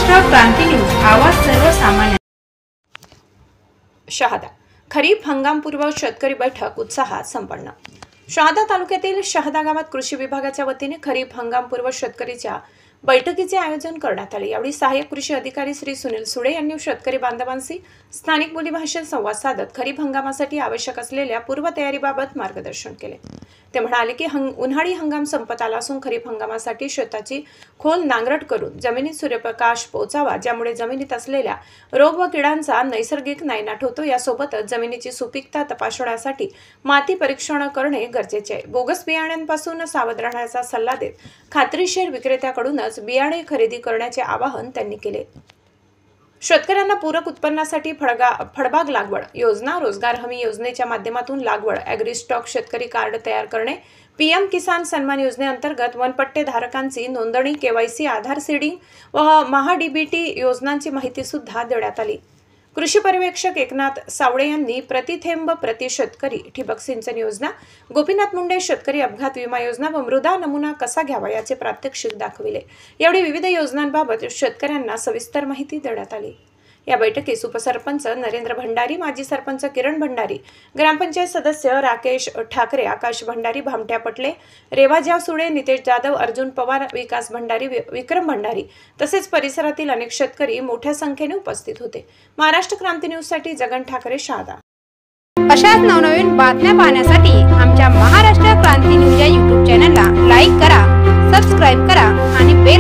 महाराष्ट्र क्रांती news, आवाज सर्वसामान्य. शहादा खरीप हंगामपूर्व शेतकरी बैठक उत्साहात संपन्न. शहादा तालुक्यातील शहादा गावात कृषी विभागाच्या वतीने खरीप हंगामपूर्व शेतकरीच्या बैठकीचे आयोजन करण्यात आले. यावेळी सहाय्यक कृषी अधिकारी श्री सुनील सुडे यांनी शेतकरी बांधवांशी स्थानिक बोलीभाषेत संवाद साधत खरीप हंगामासाठी आवश्यक असलेल्या पूर्वतयारीबाबत मार्गदर्शन केले. ते म्हणाले की उन्हाळी हंगाम संपत आला असून खरीप हंगामासाठी शेताची खोल नांगरट करून जमिनीत सूर्यप्रकाश पोहोचावा, ज्यामुळे जमिनीत असलेल्या रोग व किडांचा नैसर्गिक नायनाट होतो. यासोबतच जमिनीची सुपीकता तपासण्यासाठी माती परीक्षण करणे गरजेचे आहे. बोगस बियाण्यांपासून सावध राहण्याचा सल्ला देत खात्रीशीर विक्रेत्याकडूनच बियाणे खरेदी करण्याचे आवाहन त्यांनी केले. शेतकऱ्यांना पूरक उत्पन्नासाठी फळबाग लागवड योजना, रोजगार हमी योजनेच्या माध्यमातून लागवड, ॲग्रीस्टॉक शेतकरी कार्ड तयार करणे, पीएम किसान सन्मान योजनेअंतर्गत वनपट्टे धारकांची नोंदणी, केवायसी, आधार सीडिंग व महाडीबीटी योजनांची माहिती सुद्धा देण्यात आली. कृषी पर्यवेक्षक एकनाथ सावळे यांनी प्रतिथेंब प्रति शेतकरी ठिबक सिंचन योजना, गोपीनाथ मुंडे शेतकरी अपघात विमा योजना व मृदा नमुना कसा घ्यावा याचे प्रात्यक्षिक दाखविले. यावेळी विविध योजनांबाबत शेतकऱ्यांना सविस्तर माहिती देण्यात आली. या बैठकीस उपसरपंच नरेंद्र भंडारी, माजी सरपंच किरण भंडारी, ग्रामपंचायत सदस्य राकेश ठाकरे, आकाश भंडारी, भामट्या पटले, रेवाजाव सुडे, नितेश जाधव, अर्जुन पवार, विकास भंडारी, विक्रम भंडारी तसेच परिसरातील अनेक शेतकरी मोठ्या संख्येने उपस्थित होते. महाराष्ट्र क्रांती न्यूज साठी जगन ठाकरे, शहादा. अशाच नवनवीन बातम्या पाहण्यासाठी आमच्या महाराष्ट्र क्रांती न्यूज या YouTube चॅनलला लाईक करा, सबस्क्राईब करा आणि बेल